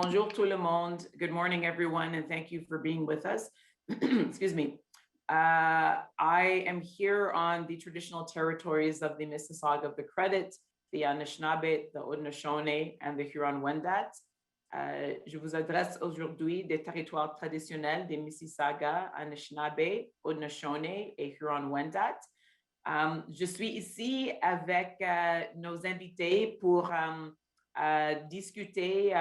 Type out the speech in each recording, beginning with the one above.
Bonjour tout le monde. Good morning, everyone, and thank you for being with us. Excuse me. I am here on the traditional territories of the Mississauga of the Credit, the Anishinaabe, the Haudenosaunee, and the Huron-Wendat. Je vous adresse aujourd'hui des territoires traditionnels des Mississauga, Anishinaabe, Haudenosaunee et Huron-Wendat. Je suis ici avec nos invités pour discuter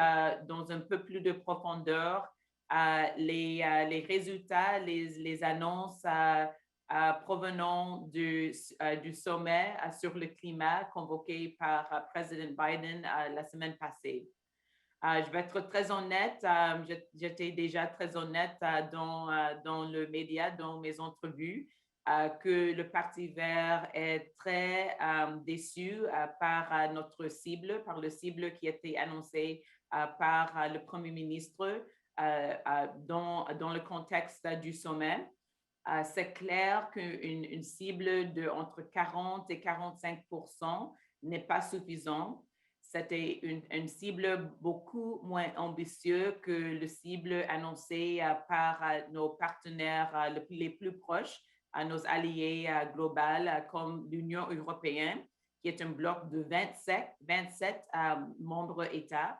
dans un peu plus de profondeur les résultats, les annonces provenant du sommet sur le climat convoqué par président Biden la semaine passée. Je vais être très honnête, j'étais déjà très honnête dans le média, dans mes entrevues, que le Parti vert est très déçu par notre cible, par le cible qui a été annoncé par le Premier ministre dans le contexte du sommet. C'est clair qu'une cible de entre 40 et 45% n'est pas suffisante. C'était une cible beaucoup moins ambitieuse que le cible annoncé par nos partenaires les plus proches, à nos alliés globaux comme l'Union européenne, qui est un bloc de 27 membres États,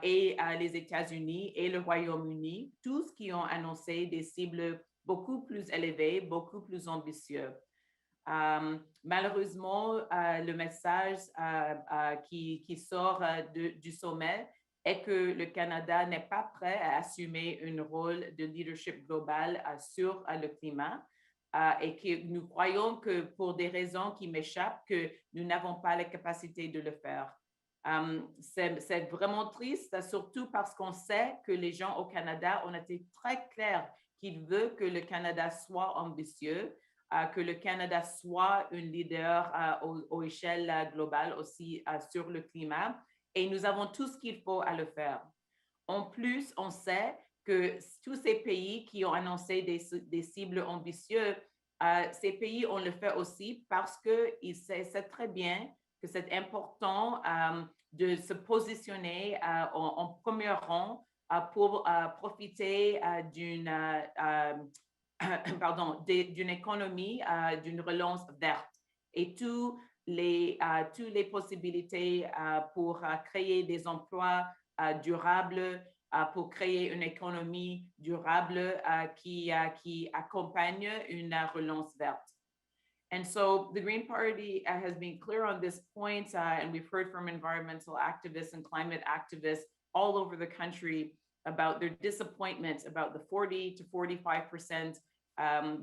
et les États-Unis et le Royaume-Uni, tous qui ont annoncé des cibles beaucoup plus élevées, beaucoup plus ambitieuses. Malheureusement, le message qui sort du sommet est que le Canada n'est pas prêt à assumer un rôle de leadership global sur le climat. Et que nous croyons que pour des raisons qui m'échappent, que nous n'avons pas la capacité de le faire. C'est vraiment triste, surtout parce qu'on sait que les gens au Canada ont été très clairs qu'ils veulent que le Canada soit ambitieux, que le Canada soit un leader aux échelles globales aussi sur le climat. Et nous avons tout ce qu'il faut à le faire. En plus, on sait que tous ces pays qui ont annoncé des cibles ambitieuses, ces pays ont le fait aussi parce qu'ils savent très bien que c'est important de se positionner en premier rang pour profiter d'une économie, d'une relance verte. Et toutes les possibilités pour créer des emplois durables, pour créer une économie durable qui accompagne une relance verte. And so the Green Party has been clear on this point, and we've heard from environmental activists and climate activists all over the country about their disappointment about the 40 to 45%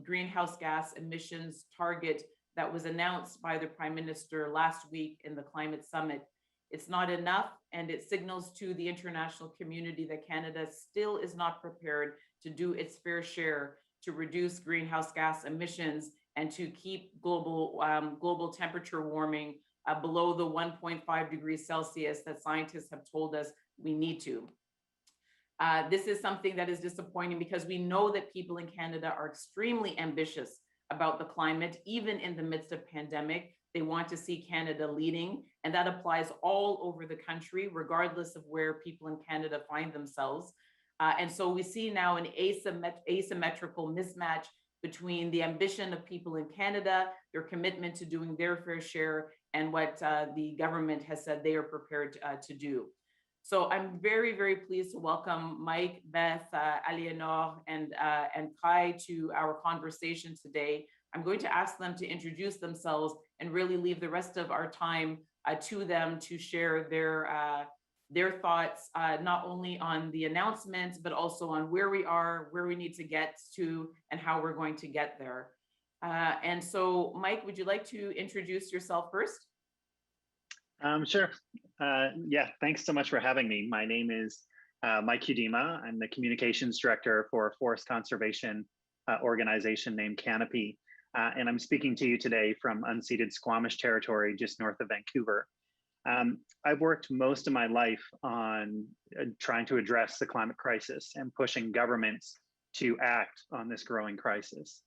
greenhouse gas emissions target that was announced by the Prime Minister last week in the Climate Summit. It's not enough, and it signals to the international community that Canada still is not prepared to do its fair share to reduce greenhouse gas emissions and to keep global temperature warming below the 1.5 degrees Celsius that scientists have told us we need to. This is something that is disappointing because we know that people in Canada are extremely ambitious about the climate, even in the midst of pandemic. They want to see Canada leading, and that applies all over the country, regardless of where people in Canada find themselves. And so we see now an asymmetrical mismatch between the ambition of people in Canada, their commitment to doing their fair share, and what the government has said they are prepared to do. So I'm very, very pleased to welcome Mike, Beth, Aliénor, and Kai to our conversation today. I'm going to ask them to introduce themselves and really leave the rest of our time to them to share their thoughts, not only on the announcements, but also on where we are, where we need to get to, and how we're going to get there. And so, Mike, would you like to introduce yourself first? Sure. Yeah, thanks so much for having me. My name is Mike Hudema. I'm the communications director for a forest conservation organization named Canopy. And I'm speaking to you today from unceded Squamish territory just north of Vancouver. I've worked most of my life on trying to address the climate crisis and pushing governments to act on this growing crisis.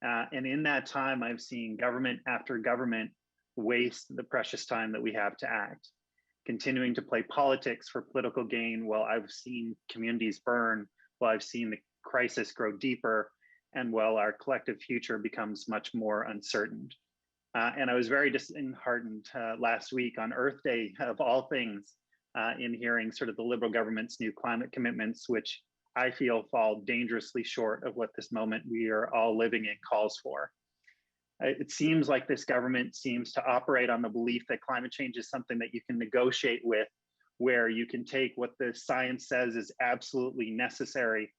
And in that time, I've seen government after government waste the precious time that we have to act. continuing to play politics for political gain while I've seen communities burn, while I've seen the crisis grow deeper, and while our collective future becomes much more uncertain. And I was very disheartened last week on Earth Day, of all things, in hearing sort of the Liberal government's new climate commitments, which I feel fall dangerously short of what this moment we are all living in calls for. It seems like this government seems to operate on the belief that climate change is something that you can negotiate with, where you can take what the science says is absolutely necessary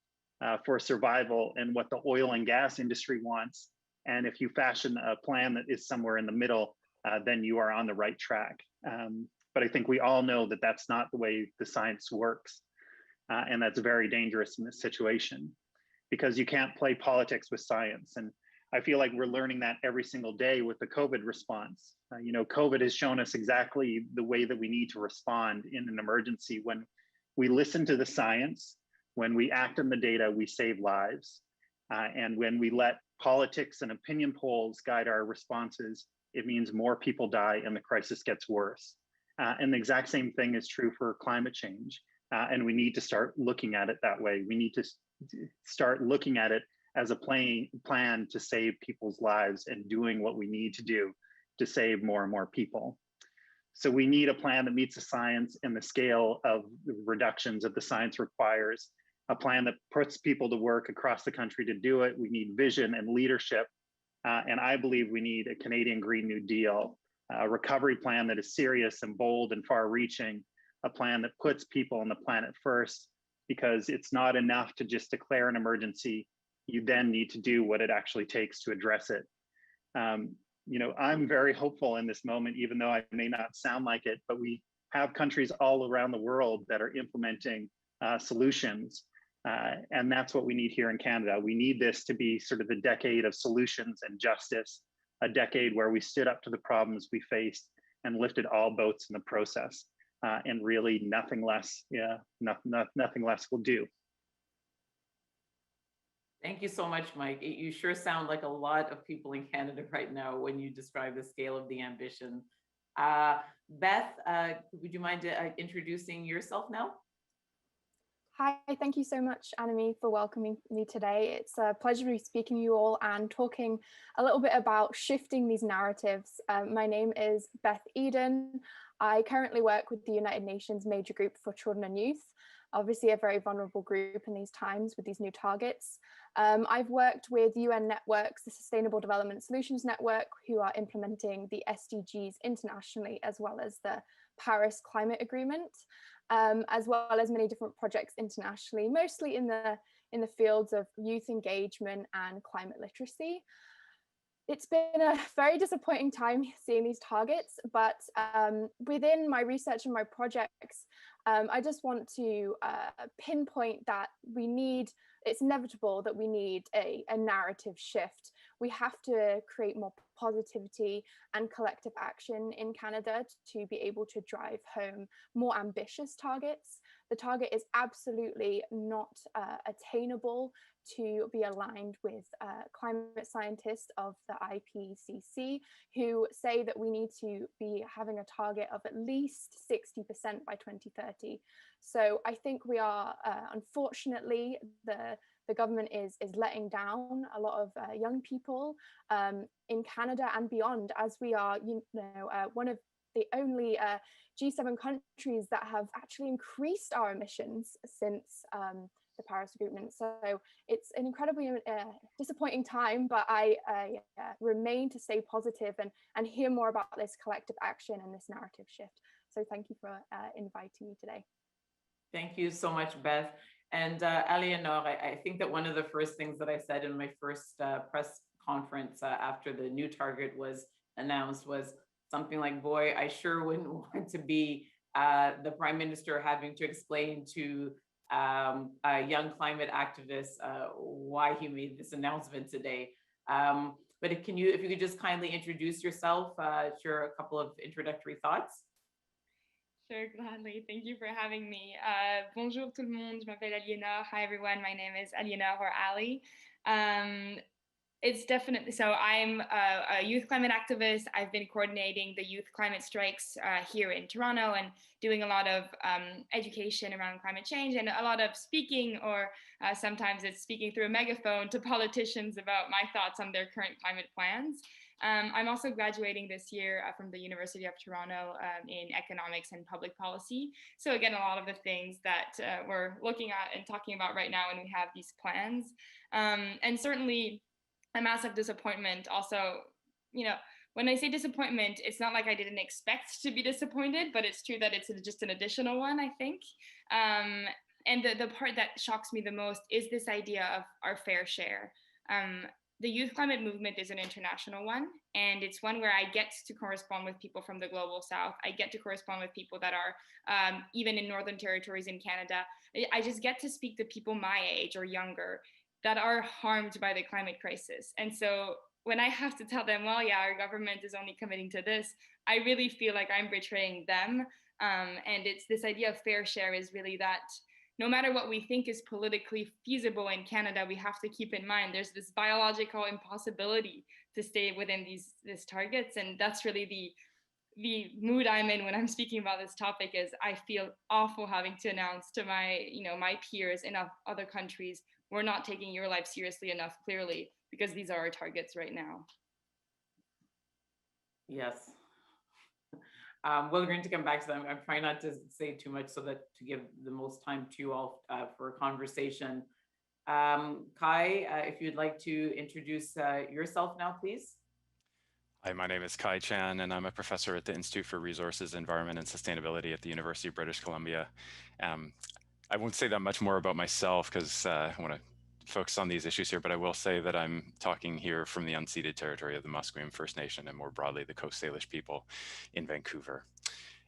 for survival and what the oil and gas industry wants. And if you fashion a plan that is somewhere in the middle, then you are on the right track. But I think we all know that that's not the way the science works. And that's very dangerous in this situation, because you can't play politics with science. And I feel like we're learning that every single day with the COVID response. COVID has shown us exactly the way that we need to respond in an emergency. When we listen to the science, when we act on the data, we save lives. And when we let politics and opinion polls guide our responses, it means more people die and the crisis gets worse. And the exact same thing is true for climate change. And we need to start looking at it that way. We need to start looking at it as a plan to save people's lives and doing what we need to do to save more and more people. So we need a plan that meets the science and the scale of the reductions that the science requires, a plan that puts people to work across the country to do it. We need vision and leadership. And I believe we need a Canadian Green New Deal, a recovery plan that is serious and bold and far reaching, a plan that puts people on the planet first, because it's not enough to just declare an emergency. You then need to do what it actually takes to address it. I'm very hopeful in this moment, even though I may not sound like it, but we have countries all around the world that are implementing solutions. And that's what we need here in Canada. We need this to be sort of the decade of solutions and justice, a decade where we stood up to the problems we faced and lifted all boats in the process. And really nothing less, nothing less will do. Thank you so much, Mike. You sure sound like a lot of people in Canada right now when you describe the scale of the ambition. Beth, would you mind introducing yourself now? Hi, thank you so much, Annamie, for welcoming me today. It's a pleasure to be speaking to you all and talking a little bit about shifting these narratives. My name is Beth Eden. I currently work with the United Nations Major Group for Children and Youth, obviously a very vulnerable group in these times with these new targets. I've worked with UN Networks, the Sustainable Development Solutions Network, who are implementing the SDGs internationally, as well as the Paris Climate Agreement, as well as many different projects internationally, mostly in the fields of youth engagement and climate literacy. It's been a very disappointing time seeing these targets, but within my research and my projects, I just want to pinpoint that it's inevitable that we need a narrative shift. We have to create more positivity and collective action in Canada to be able to drive home more ambitious targets. The target is absolutely not attainable to be aligned with climate scientists of the IPCC, who say that we need to be having a target of at least 60% by 2030. So I think we are, unfortunately, the government is letting down a lot of young people in Canada and beyond, as we are, one of the only G7 countries that have actually increased our emissions since the Paris Agreement. So it's an incredibly disappointing time, but I remain to stay positive and hear more about this collective action and this narrative shift. So thank you for inviting me today. Thank you so much, Beth. And Allie, I think that one of the first things that I said in my first press conference after the new target was announced was something like, boy, I sure wouldn't want to be the Prime Minister having to explain to a young climate activist why he made this announcement today. But if you could just kindly introduce yourself, share a couple of introductory thoughts. Sure, gladly. Thank you for having me. Bonjour tout le monde, je m'appelle Aliénor. Hi everyone, my name is Aliénor or Allie. It's definitely so. I'm a youth climate activist. I've been coordinating the youth climate strikes here in Toronto and doing a lot of education around climate change and a lot of speaking, or sometimes it's speaking through a megaphone to politicians about my thoughts on their current climate plans. I'm also graduating this year from the University of Toronto in economics and public policy. So again, a lot of the things that we're looking at and talking about right now when we have these plans. And certainly a massive disappointment also, when I say disappointment, it's not like I didn't expect to be disappointed, but it's true that it's just an additional one, I think. And the part that shocks me the most is this idea of our fair share. The youth climate movement is an international one, and it's one where I get to correspond with people from the global south. I get to correspond with people that are even in northern territories in Canada. I just get to speak to people my age or younger that are harmed by the climate crisis. And so when I have to tell them, well, yeah, our government is only committing to this, I really feel like I'm betraying them. And it's this idea of fair share is really that no matter what we think is politically feasible in Canada, we have to keep in mind there's this biological impossibility to stay within these targets. And that's really the mood I'm in when I'm speaking about this topic. Is I feel awful having to announce to my, my peers in other countries, we're not taking your life seriously enough, clearly, because these are our targets right now. Yes. We're going to come back to them. I'm trying not to say too much so that to give the most time to you all for a conversation. Kai, if you'd like to introduce yourself now, please. Hi, my name is Kai Chan, and I'm a professor at the Institute for Resources, Environment, and Sustainability at the University of British Columbia. I won't say that much more about myself because I want to focus on these issues here, but I will say that I'm talking here from the unceded territory of the Musqueam First Nation and more broadly the Coast Salish people in Vancouver.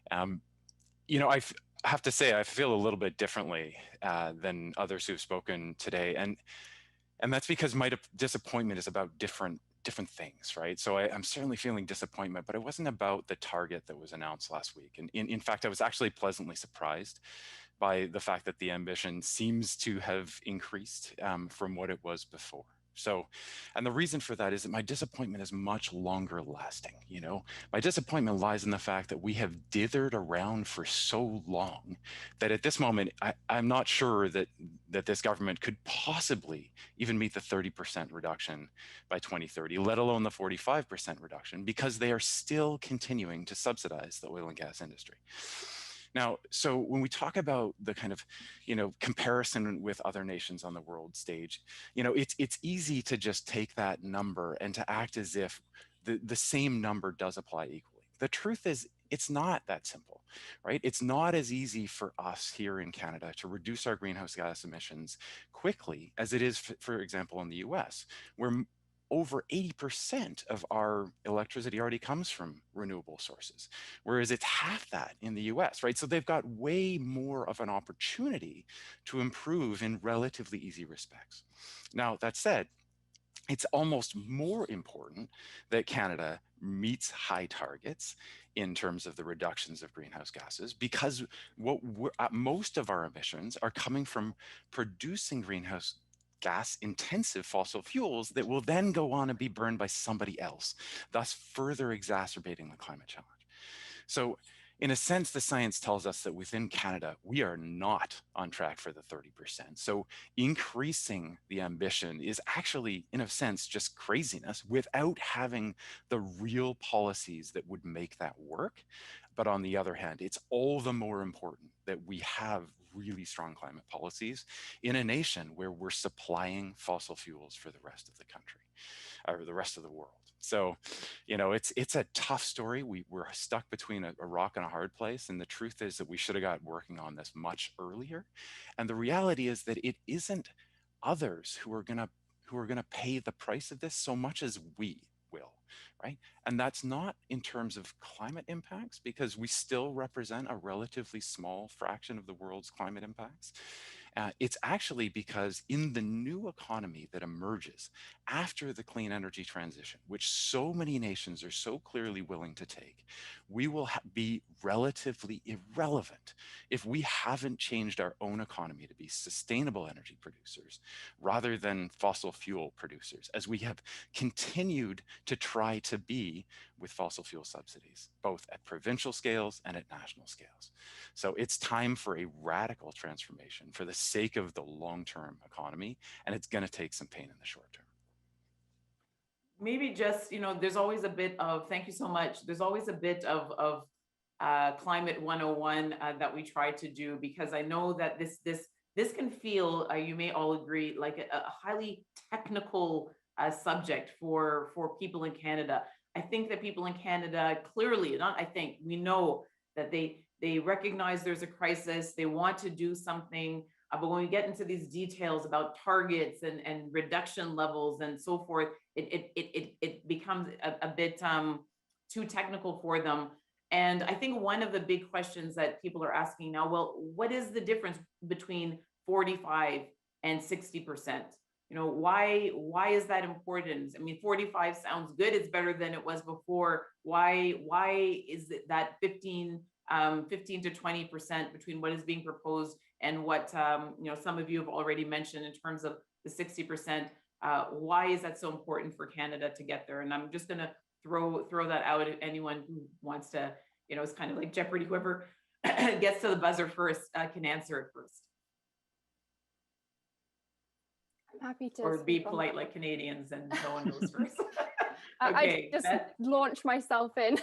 I have to say I feel a little bit differently than others who've spoken today, and that's because my disappointment is about different things, right? So I'm certainly feeling disappointment, but it wasn't about the target that was announced last week. And in fact, I was actually pleasantly surprised by the fact that the ambition seems to have increased from what it was before. So, and the reason for that is that my disappointment is much longer lasting. My disappointment lies in the fact that we have dithered around for so long that at this moment, I'm not sure that this government could possibly even meet the 30% reduction by 2030, let alone the 45% reduction, because they are still continuing to subsidize the oil and gas industry. Now, so when we talk about the kind of, comparison with other nations on the world stage, it's easy to just take that number and to act as if the same number does apply equally. The truth is, it's not that simple, right? It's not as easy for us here in Canada to reduce our greenhouse gas emissions quickly as it is, for example, in the US, where over 80% of our electricity already comes from renewable sources, whereas it's half that in the US, right? So they've got way more of an opportunity to improve in relatively easy respects. Now, that said, it's almost more important that Canada meets high targets in terms of the reductions of greenhouse gases, because most of our emissions are coming from producing greenhouse gas intensive fossil fuels that will then go on and be burned by somebody else, thus further exacerbating the climate challenge. So in a sense, the science tells us that within Canada, we are not on track for the 30%. So increasing the ambition is actually, in a sense, just craziness without having the real policies that would make that work. But on the other hand, it's all the more important that we have really strong climate policies in a nation where we're supplying fossil fuels for the rest of the country, or the rest of the world. So, it's a tough story. We're stuck between a rock and a hard place. And the truth is that we should have got working on this much earlier. And the reality is that it isn't others who are gonna pay the price of this so much as we will, right? And that's not in terms of climate impacts, because we still represent a relatively small fraction of the world's climate impacts. It's actually because in the new economy that emerges after the clean energy transition, which so many nations are so clearly willing to take, we will be relatively irrelevant if we haven't changed our own economy to be sustainable energy producers rather than fossil fuel producers, as we have continued to try to be with fossil fuel subsidies, both at provincial scales and at national scales. So it's time for a radical transformation for the sake of the long-term economy, and it's going to take some pain in the short term. Maybe just, there's always a bit of, thank you so much. There's always a bit of climate 101 that we try to do, because I know that this can feel, you may all agree, like a highly technical subject for people in Canada. I think that people in Canada clearly, not I think, we know that they recognize there's a crisis, they want to do something, but when we get into these details about targets and reduction levels and so forth, it becomes a bit too technical for them. And I think one of the big questions that people are asking now, well, what is the difference between 45 and 60%? Why is that important? I mean, 45 sounds good. It's better than it was before. Why is it that 15 to 20% between what is being proposed and what some of you have already mentioned in terms of the 60%? Why is that so important for Canada to get there? And I'm just going to throw that out at anyone who wants to. It's kind of like Jeopardy. Whoever gets to the buzzer first can answer it first. I'm happy to. Or be polite like Canadians and no one knows first. Okay, I just launched myself in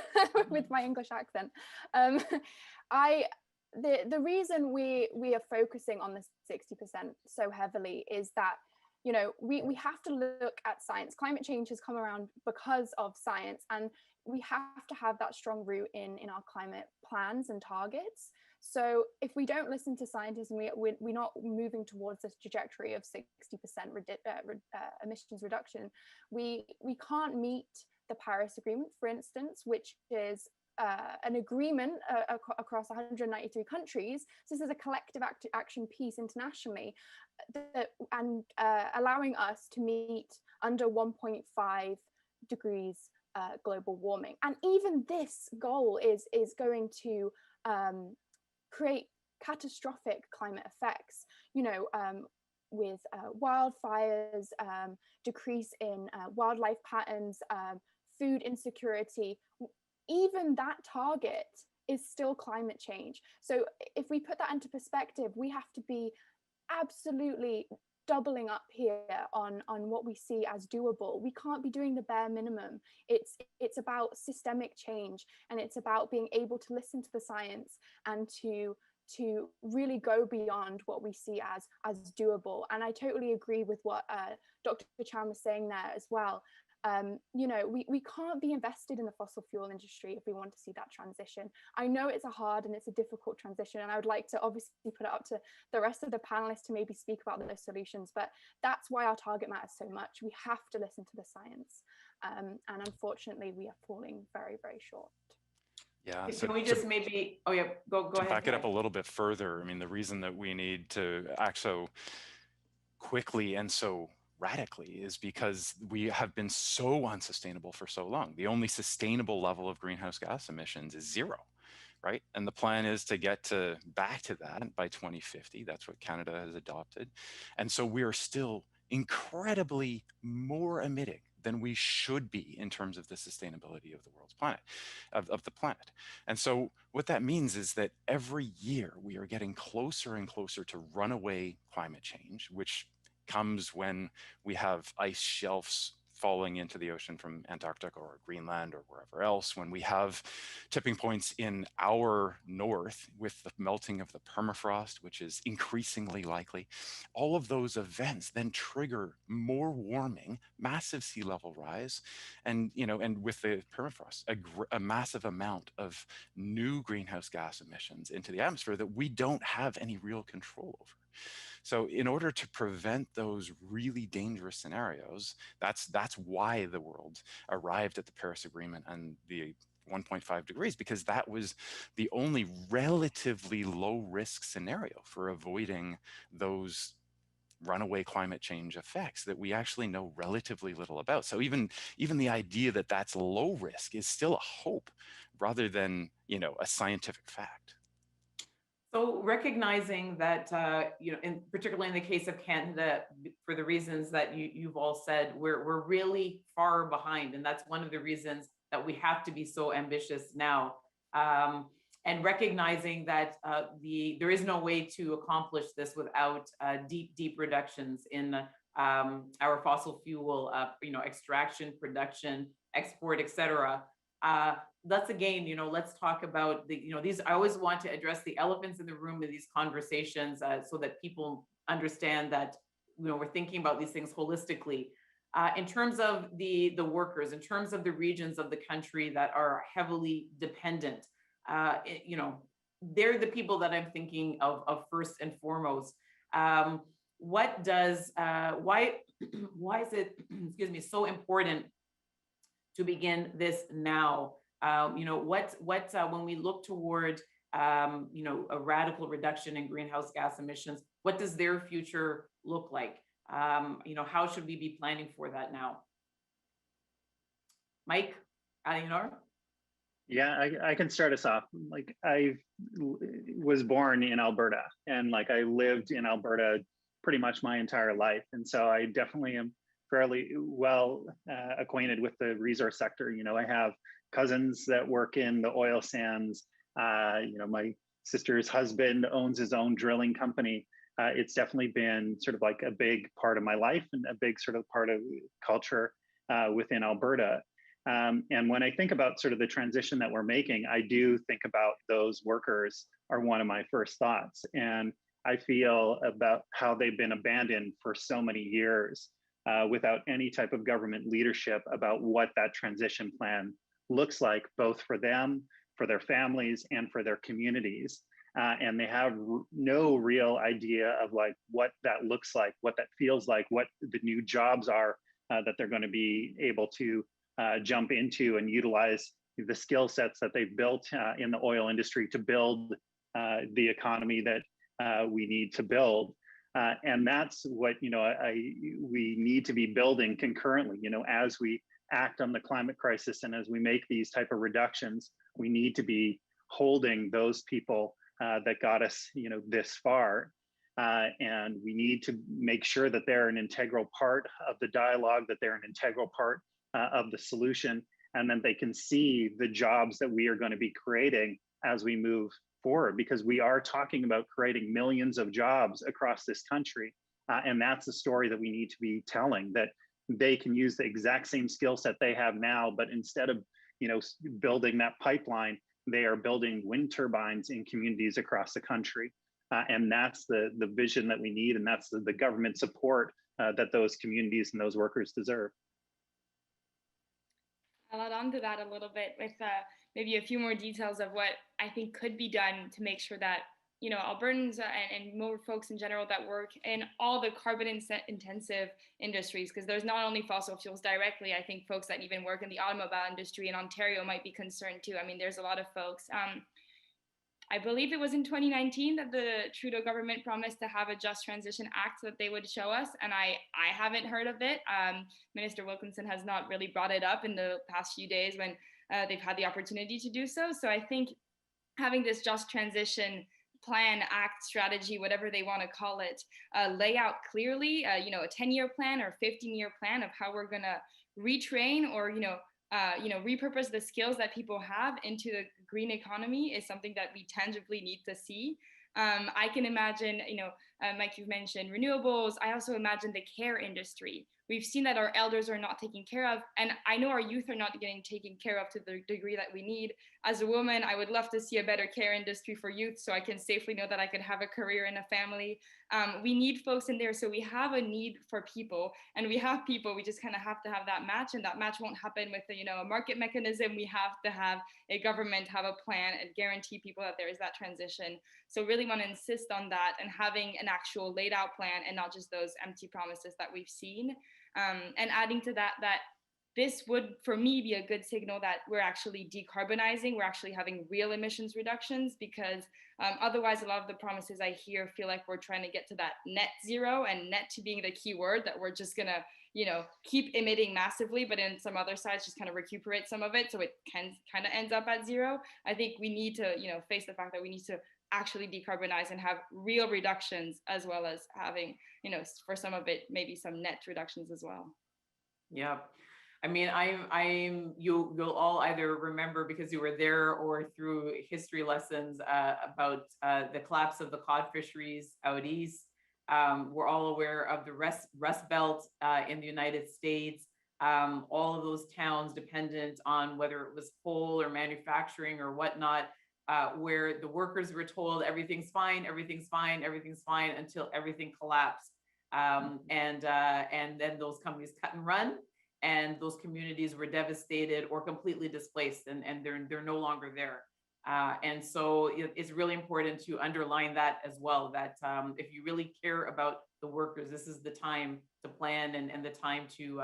with my English accent. The reason we are focusing on the 60% so heavily is that we have to look at science. Climate change has come around because of science, and we have to have that strong root in our climate plans and targets. So if we don't listen to scientists and we're not moving towards this trajectory of 60% emissions reduction, we can't meet the Paris Agreement, for instance, which is an agreement across 193 countries. So this is a collective action piece internationally, and allowing us to meet under 1.5 degrees global warming. And even this goal is going to create catastrophic climate effects, with wildfires, decrease in wildlife patterns, food insecurity. Even that target is still climate change. So if we put that into perspective, we have to be absolutely doubling up here on what we see as doable. We can't be doing the bare minimum. It's about systemic change, and it's about being able to listen to the science and to really go beyond what we see as doable. And I totally agree with what Dr. Chan was saying there as well. We can't be invested in the fossil fuel industry if we want to see that transition. I know it's a hard and it's a difficult transition, and I would like to obviously put it up to the rest of the panelists to maybe speak about those solutions, but that's why our target matters so much. We have to listen to the science, and unfortunately we are falling very, very short. Yeah. So can we just maybe, go ahead. Back it up a little bit further. I mean, the reason that we need to act so quickly and so radically is because we have been so unsustainable for so long. The only sustainable level of greenhouse gas emissions is 0, right? And the plan is to get back to that by 2050. That's what Canada has adopted. And so we are still incredibly more emitting than we should be in terms of the sustainability of the world's planet, of the planet. And so what that means is that every year we are getting closer and closer to runaway climate change, which comes when we have ice shelves falling into the ocean from Antarctica or Greenland or wherever else, when we have tipping points in our north with the melting of the permafrost, which is increasingly likely. All of those events then trigger more warming, massive sea level rise, and with the permafrost, a massive amount of new greenhouse gas emissions into the atmosphere that we don't have any real control over. So in order to prevent those really dangerous scenarios, that's why the world arrived at the Paris Agreement and the 1.5 degrees, because that was the only relatively low risk scenario for avoiding those runaway climate change effects that we actually know relatively little about. So even the idea that that's low risk is still a hope rather than, you know, a scientific fact. So recognizing that, you know, particularly in the case of Canada, for the reasons that you've all said, we're really far behind, and that's one of the reasons that we have to be so ambitious now. And recognizing that there is no way to accomplish this without deep reductions in our fossil fuel, you know, extraction, production, export, etc. Let's again, you know, let's talk about the, you know, these, I always want to address the elephants in the room in these conversations so that people understand that, you know, we're thinking about these things holistically. In terms of the workers, in terms of the regions of the country that are heavily dependent, you know, they're the people that I'm thinking of first and foremost. What does, why is it, excuse me, so important to begin this now? You know, when we look toward, you know, a radical reduction in greenhouse gas emissions, what does their future look like? You know, how should we be planning for that now? Mike, Alienor? Yeah, I can start us off. Like, I was born in Alberta, and like I lived in Alberta pretty much my entire life. And so I definitely am fairly well acquainted with the resource sector. You know, I have cousins that work in the oil sands. You know, my sister's husband owns his own drilling company. It's definitely been sort of like a big part of my life and a big sort of part of culture within Alberta. And when I think about sort of the transition that we're making, I do think about those workers are one of my first thoughts. And I feel about how they've been abandoned for so many years without any type of government leadership about what that transition plan looks like, both for them, for their families, and for their communities. And they have no real idea of like what that looks like, what that feels like, what the new jobs are that they're going to be able to jump into and utilize the skill sets that they've built in the oil industry to build the economy that we need to build. And that's what, you know, we need to be building concurrently, you know, as we act on the climate crisis and as we make these type of reductions, we need to be holding those people that got us, you know, this far. And we need to make sure that they're an integral part of the dialogue, that they're an integral part of the solution, and then they can see the jobs that we are going to be creating as we move forward, because we are talking about creating millions of jobs across this country. And that's the story that we need to be telling, that they can use the exact same skill set they have now, but instead of, you know, building that pipeline, they are building wind turbines in communities across the country. And that's the vision that we need, and that's the government support that those communities and those workers deserve. I'll add on to that a little bit with maybe a few more details of what I think could be done to make sure that, you know, Albertans and more folks in general that work in all the carbon intensive industries, because there's not only fossil fuels directly. I think folks that even work in the automobile industry in Ontario might be concerned too. I mean, there's a lot of folks. I believe it was in 2019 that the Trudeau government promised to have a Just Transition Act that they would show us, and I haven't heard of it. Minister Wilkinson has not really brought it up in the past few days when they've had the opportunity to do so. So I think having this Just Transition plan, act, strategy, whatever they want to call it, lay out clearly, you know, a 10-year plan or 15-year plan of how we're going to retrain or, repurpose the skills that people have into the green economy is something that we tangibly need to see. I can imagine, Mike, you've mentioned renewables. I also imagine the care industry. We've seen that our elders are not taken care of, and I know our youth are not getting taken care of to the degree that we need. As a woman, I would love to see a better care industry for youth so I can safely know that I could have a career and a family. We need folks in there, so we have a need for people, and we have people. We just kind of have to have that match, and that match won't happen with a market mechanism. We have to have a government have a plan and guarantee people that there is that transition. So really want to insist on that and having an actual laid out plan and not just those empty promises that we've seen. And adding to that, this would, for me, be a good signal that we're actually decarbonizing, we're actually having real emissions reductions, because otherwise a lot of the promises I hear feel like we're trying to get to that net zero, and net to being the key word, that we're just gonna, keep emitting massively, but in some other sides just kind of recuperate some of it, so it can kind of ends up at zero. I think we need to, face the fact that we need to actually decarbonize and have real reductions, as well as having, for some of it, maybe some net reductions as well. Yeah. I mean, you'll all either remember because you were there or through history lessons about the collapse of the cod fisheries out east. We're all aware of the Rust Belt in the United States. All of those towns dependent on whether it was coal or manufacturing or whatnot, where the workers were told everything's fine, everything's fine, everything's fine, until everything collapsed. And then those companies cut and run, and those communities were devastated or completely displaced, and they're no longer there. And so it's really important to underline that as well, that if you really care about the workers, this is the time to plan and the time to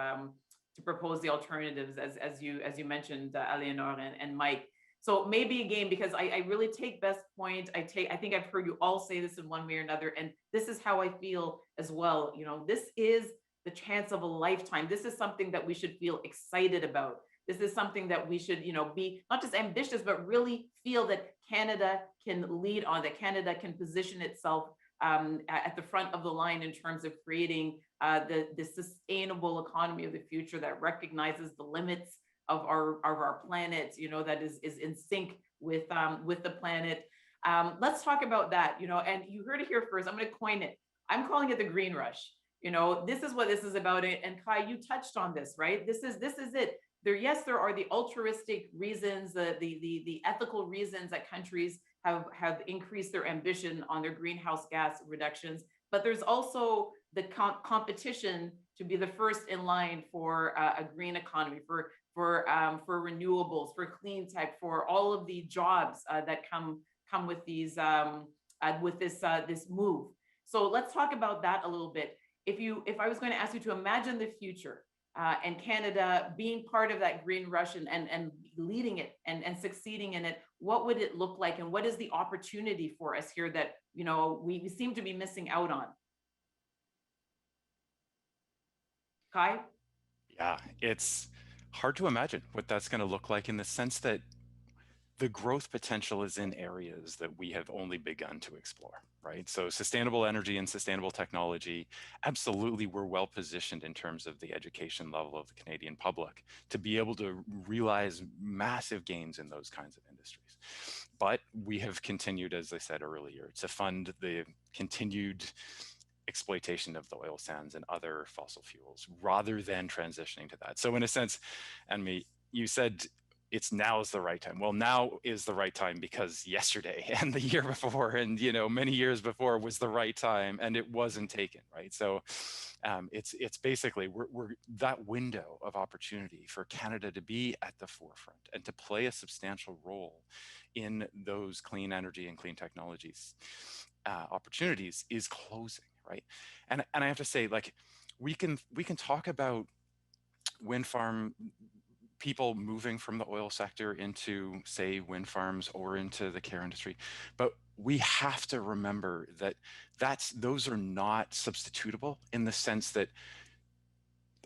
propose the alternatives, as you mentioned, Eleanor and Mike. So maybe again, because I really take Beth's point, I think I've heard you all say this in one way or another, and this is how I feel as well. This is the chance of a lifetime. This is something that we should feel excited about. This is something that we should, be not just ambitious, but really feel that Canada can lead on, that Canada can position itself at the front of the line in terms of creating the sustainable economy of the future that recognizes the limits of our planet, that is in sync with the planet. Let's talk about that, and you heard it here first. I'm going to coin it. I'm calling it the green rush. This is what this is about. And Kai, you touched on this, right? This is it. There are the altruistic reasons, the ethical reasons that countries have increased their ambition on their greenhouse gas reductions, but there's also the competition to be the first in line for a green economy, for renewables, for clean tech, for all of the jobs that come with these with this move. So let's talk about that a little bit. If I was going to ask you to imagine the future and Canada being part of that green rush and leading it and succeeding in it, what would it look like, and what is the opportunity for us here that we seem to be missing out on? Kai? Yeah, it's hard to imagine what that's going to look like, in the sense that the growth potential is in areas that we have only begun to explore, right? So sustainable energy and sustainable technology, absolutely, we're well positioned in terms of the education level of the Canadian public to be able to realize massive gains in those kinds of industries. But we have continued, as I said earlier, to fund the continued exploitation of the oil sands and other fossil fuels rather than transitioning to that. So in a sense, Annamie, you said now is the right time. Well, now is the right time because yesterday and the year before and many years before was the right time, and it wasn't taken, right? So it's basically we're that window of opportunity for Canada to be at the forefront and to play a substantial role in those clean energy and clean technologies opportunities is closing, right? And I have to say, like, we can talk about wind farm people moving from the oil sector into, say, wind farms or into the care industry, but we have to remember that those are not substitutable, in the sense that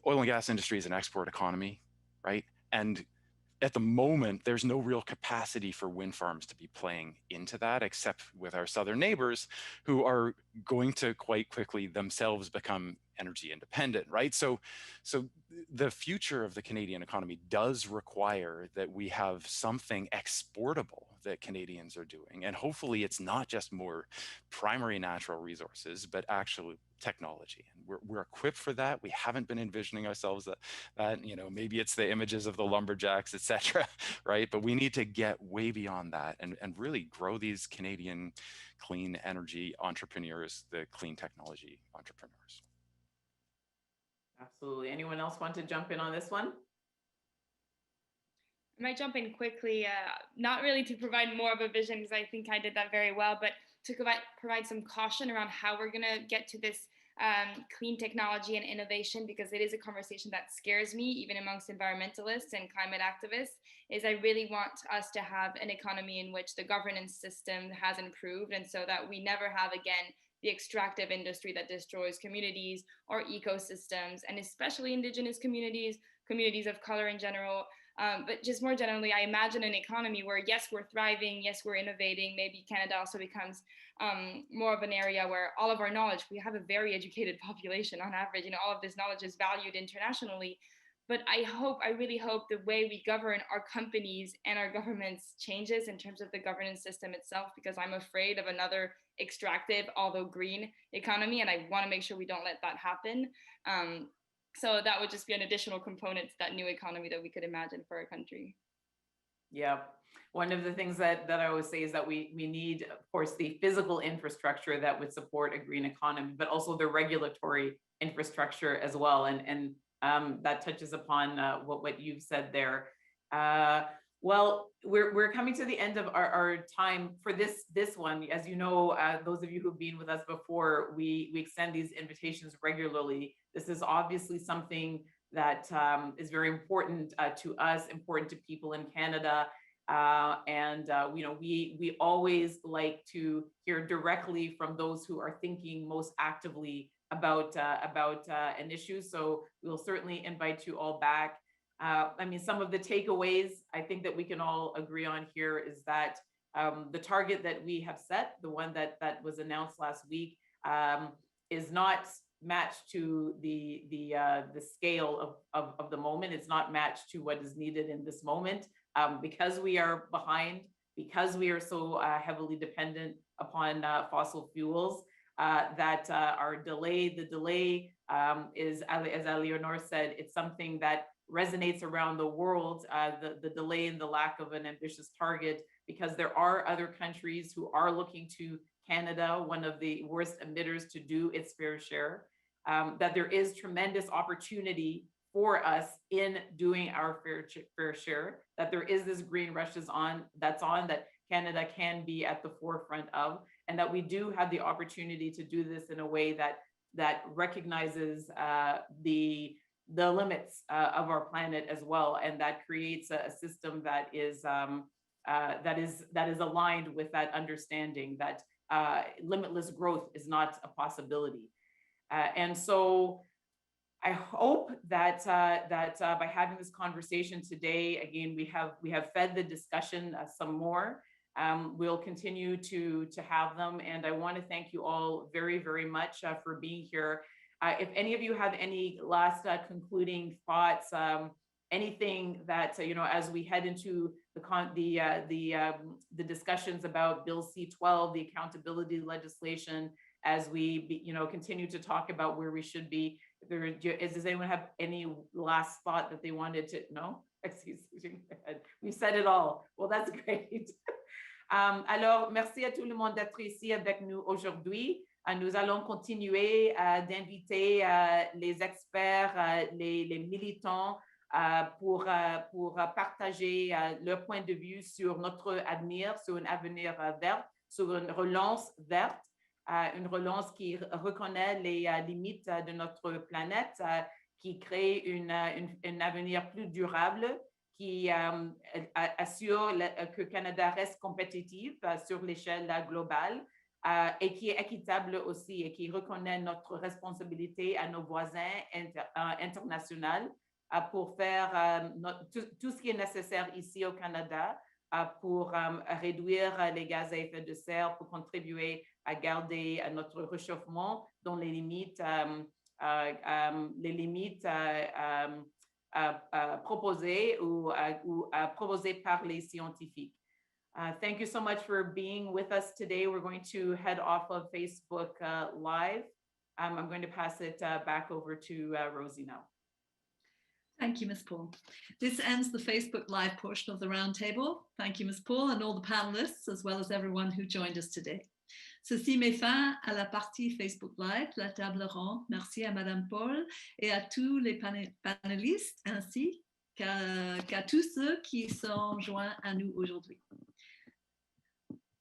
oil and gas industry is an export economy, right? And at the moment, there's no real capacity for wind farms to be playing into that, except with our southern neighbors, who are going to quite quickly themselves become energy independent, right? So the future of the Canadian economy does require that we have something exportable that Canadians are doing. And hopefully it's not just more primary natural resources, but actually technology. And we're equipped for that. We haven't been envisioning ourselves that maybe it's the images of the lumberjacks, et cetera, right? But we need to get way beyond that and really grow these Canadian clean energy entrepreneurs, the clean technology entrepreneurs. Absolutely. Anyone else want to jump in on this one? I might jump in quickly, not really to provide more of a vision, because I think I did that very well, but to provide some caution around how we're going to get to this clean technology and innovation, because it is a conversation that scares me, even amongst environmentalists and climate activists, is I really want us to have an economy in which the governance system has improved, and so that we never have again the extractive industry that destroys communities or ecosystems, and especially indigenous communities, communities of color in general. But just more generally, I imagine an economy where, yes, we're thriving, yes, we're innovating. Maybe Canada also becomes more of an area where all of our knowledge, we have a very educated population on average, all of this knowledge is valued internationally. But I really hope the way we govern our companies and our governments changes in terms of the governance system itself, because I'm afraid of another extractive, although green economy, and I want to make sure we don't let that happen. So that would just be an additional component to that new economy that we could imagine for our country. Yeah, one of the things that I always say is that we need, of course, the physical infrastructure that would support a green economy, but also the regulatory infrastructure as well. And that touches upon what you've said there. Well, we're coming to the end of our time for this one. As you know, those of you who've been with us before, we extend these invitations regularly. This is obviously something that is very important to us, important to people in Canada. We always like to hear directly from those who are thinking most actively about an issue. So we'll certainly invite you all back. Some of the takeaways I think that we can all agree on here is that the target that we have set, the one that was announced last week, is not matched to the scale of the moment. It's not matched to what is needed in this moment, because we are behind, because we are so heavily dependent upon fossil fuels. The delay is, as Eleanor said, it's something that resonates around the world, the delay and the lack of an ambitious target, because there are other countries who are looking to Canada, one of the worst emitters, to do its fair share, that there is tremendous opportunity for us in doing our fair share, that there is this green rush that Canada can be at the forefront of, and that we do have the opportunity to do this in a way that recognizes the limits of our planet as well, and that creates a system that is aligned with that understanding that limitless growth is not a possibility. And so I hope that by having this conversation today, again, we have fed the discussion some more. We'll continue to have them, and I want to thank you all very, very much for being here. If any of you have any last concluding thoughts, anything that as we head into the discussions about Bill C-12, the accountability legislation, as we continue to talk about where we should be, does anyone have any last thought that they wanted to? No? Excuse me. We said it all. Well, that's great. Alors, merci à tout le monde d'être ici avec nous aujourd'hui. Nous allons continuer d'inviter les experts, les militants pour partager leur point de vue sur notre avenir, sur un avenir vert, sur une relance verte, une relance qui reconnaît les limites de notre planète, qui crée un avenir plus durable, qui assure que le Canada reste compétitif sur l'échelle globale, et qui est équitable aussi, et qui reconnaît notre responsabilité à nos voisins internationaux pour faire tout ce qui est nécessaire ici au Canada pour réduire les gaz à effet de serre, pour contribuer à garder notre réchauffement dans les limites proposées ou proposées par les scientifiques. Thank you so much for being with us today. We're going to head off of Facebook Live. I'm going to pass it back over to Rosie now. Thank you, Ms. Paul. This ends the Facebook Live portion of the roundtable. Thank you, Ms. Paul, and all the panelists, as well as everyone who joined us today. Ceci met fin à la partie Facebook Live, la table ronde. Merci à Madame Paul et à tous les panélistes, ainsi qu'à tous ceux qui sont joints à nous aujourd'hui.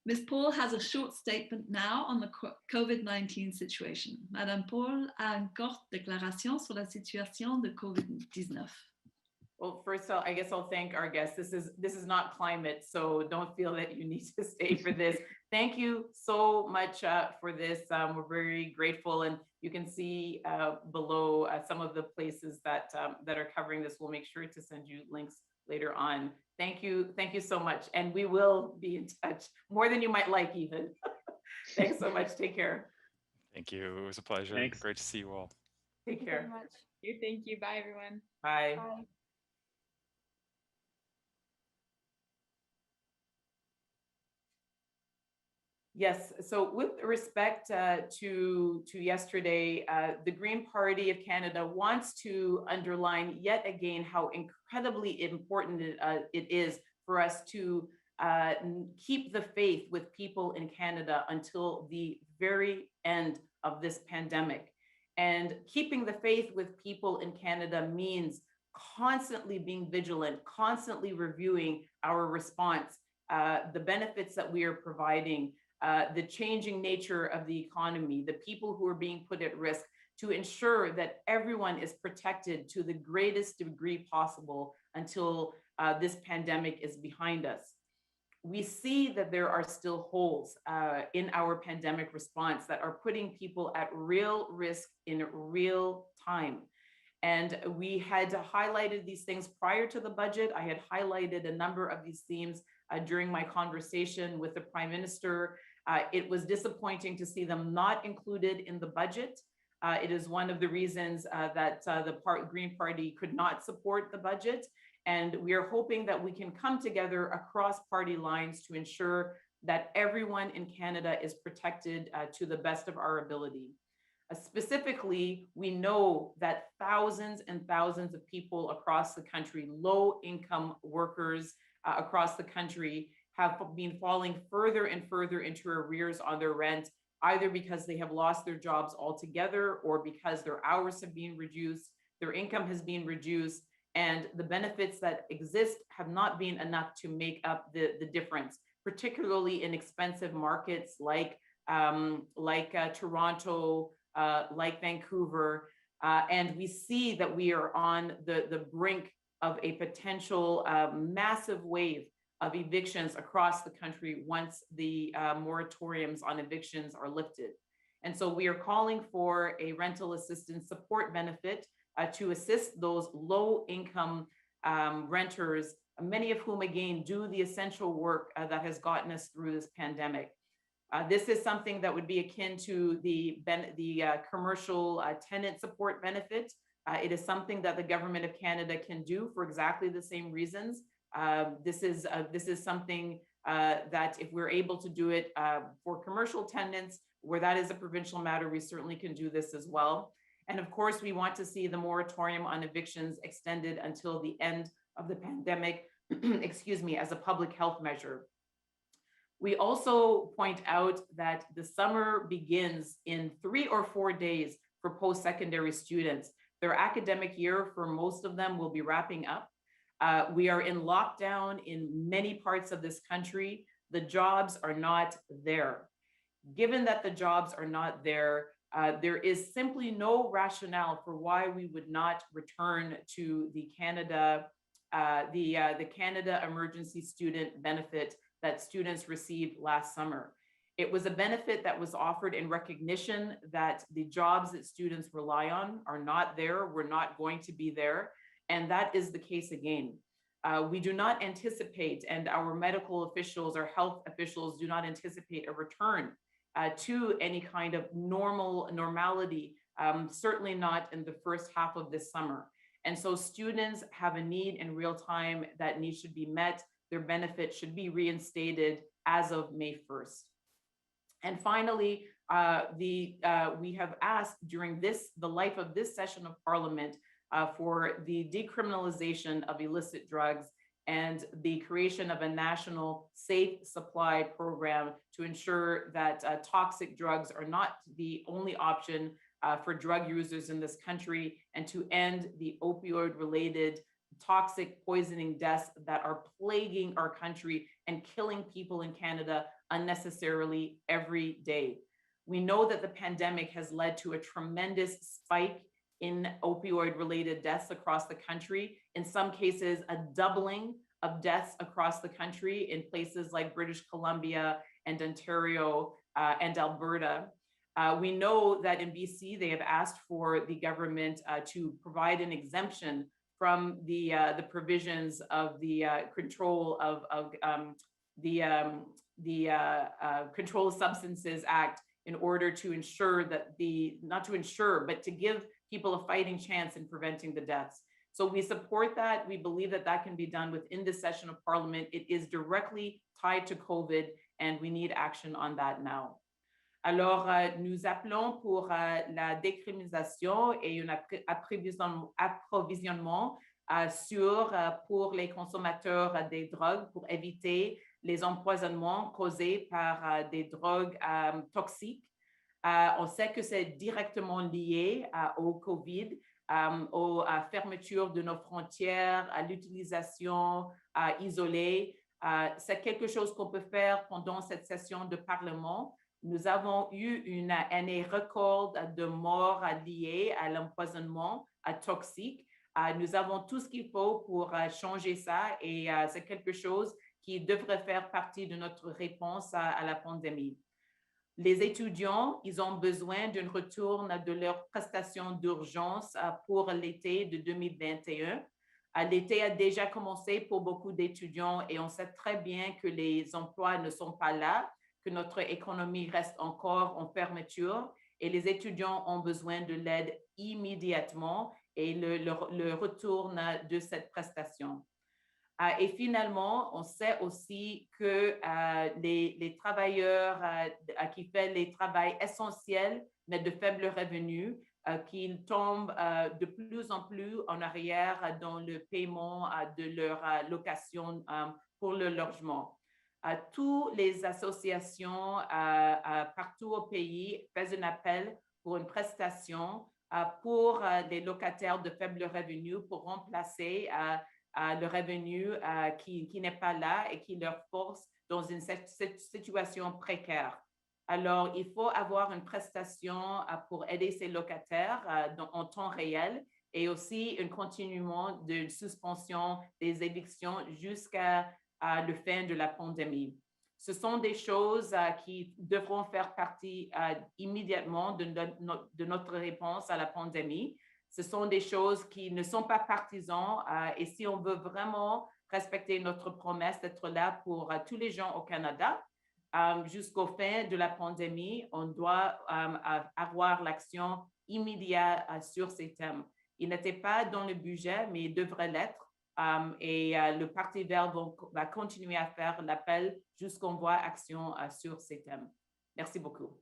Ms. Paul has a short statement now on the COVID-19 situation. Madame Paul a une courte déclaration sur la situation de COVID-19. Well, first of all, I guess I'll thank our guests. This is not climate, so don't feel that you need to stay for this. Thank you so much for this. We're very grateful, and you can see below some of the places that are covering this. We'll make sure to send you links later on. Thank you so much, and we will be in touch more than you might like even. Thanks so much. Take care. Thank you. It was a pleasure. Thanks. Great to see you all. Take care. Thank you. Bye, everyone. Bye. Bye. Yes, so with respect to yesterday, the Green Party of Canada wants to underline yet again how incredibly important it is for us to keep the faith with people in Canada until the very end of this pandemic. And keeping the faith with people in Canada means constantly being vigilant, constantly reviewing our response, the benefits that we are providing, the changing nature of the economy, the people who are being put at risk, to ensure that everyone is protected to the greatest degree possible until this pandemic is behind us. We see that there are still holes in our pandemic response that are putting people at real risk in real time. And we had highlighted these things prior to the budget. I had highlighted a number of these themes during my conversation with the Prime Minister. It was disappointing to see them not included in the budget. It is one of the reasons that the Green Party could not support the budget. And we are hoping that we can come together across party lines to ensure that everyone in Canada is protected to the best of our ability. Specifically, we know that thousands and thousands of people across the country, low-income workers across the country, have been falling further and further into arrears on their rent, either because they have lost their jobs altogether or because their hours have been reduced, their income has been reduced, and the benefits that exist have not been enough to make up the difference, particularly in expensive markets like Toronto, like Vancouver. And we see that we are on the brink of a potential massive wave of evictions across the country once the moratoriums on evictions are lifted. And so we are calling for a rental assistance support benefit to assist those low-income renters, many of whom, again, do the essential work that has gotten us through this pandemic. This is something that would be akin to the commercial tenant support benefit. It is something that the Government of Canada can do for exactly the same reasons. This is something that if we're able to do it for commercial tenants, where that is a provincial matter, we certainly can do this as well. And of course, we want to see the moratorium on evictions extended until the end of the pandemic, excuse me, as a public health measure. We also point out that the summer begins in 3 or 4 days for post-secondary students. Their academic year, for most of them, will be wrapping up. We are in lockdown in many parts of this country. The jobs are not there. Given that the jobs are not there, there is simply no rationale for why we would not return to the Canada Emergency Student Benefit that students received last summer. It was a benefit that was offered in recognition that the jobs that students rely on are not there, were not going to be there, and that is the case again. We do not anticipate, and our medical officials, our health officials do not anticipate a return to any kind of normality, certainly not in the first half of this summer. And so students have a need in real time. That need should be met. Their benefit should be reinstated as of May 1st. And finally, we have asked during the life of this session of Parliament for the decriminalization of illicit drugs and the creation of a national safe supply program to ensure that toxic drugs are not the only option for drug users in this country, and to end the opioid-related toxic poisoning deaths that are plaguing our country and killing people in Canada unnecessarily every day. We know that the pandemic has led to a tremendous spike in opioid-related deaths across the country. In some cases, a doubling of deaths across the country in places like British Columbia and Ontario and Alberta. We know that in BC, they have asked for the government to provide an exemption from the provisions of the Control of Controlled Substances Act in order to ensure that not to ensure, but to give people a fighting chance in preventing the deaths. So we support that. We believe that that can be done within this session of Parliament. It is directly tied to COVID, and we need action on that now. Alors, nous appelons pour la décriminalisation et un approvisionnement pour les consommateurs des drogues pour éviter les empoisonnements causés par des drogues toxiques. On sait que c'est directement lié au COVID, aux fermetures de nos frontières, à l'utilisation isolée. C'est quelque chose qu'on peut faire pendant cette session de Parlement. Nous avons eu une année record de morts liées à l'empoisonnement toxique. Nous avons tout ce qu'il faut pour changer ça et c'est quelque chose qui devrait faire partie de notre réponse à la pandémie. Les étudiants, ils ont besoin d'un retour de leurs prestations d'urgence pour l'été de 2021. L'été a déjà commencé pour beaucoup d'étudiants et on sait très bien que les emplois ne sont pas là, que notre économie reste encore en fermeture et les étudiants ont besoin de l'aide immédiatement et le retour de cette prestation. Et finalement, on sait aussi que les travailleurs qui font les travaux essentiels, mais de faibles revenus, qu'ils tombent de plus en plus en arrière dans le paiement de leur location pour le logement. Toutes les associations partout au pays font un appel pour une prestation pour les locataires de faibles revenus pour remplacer le revenu qui n'est pas là et qui leur force dans une situation précaire. Alors, il faut avoir une prestation pour aider ces locataires en temps réel et aussi un continuement de suspension des évictions jusqu'à la fin de la pandémie. Ce sont des choses qui devront faire partie immédiatement de notre réponse à la pandémie. Ce sont des choses qui ne sont pas partisanes et si on veut vraiment respecter notre promesse d'être là pour tous les gens au Canada, jusqu'au fin de la pandémie, on doit avoir l'action immédiate sur ces thèmes. Il n'était pas dans le budget, mais il devrait l'être. Et le Parti vert va continuer à faire l'appel jusqu'on voit action sur ces thèmes. Merci beaucoup.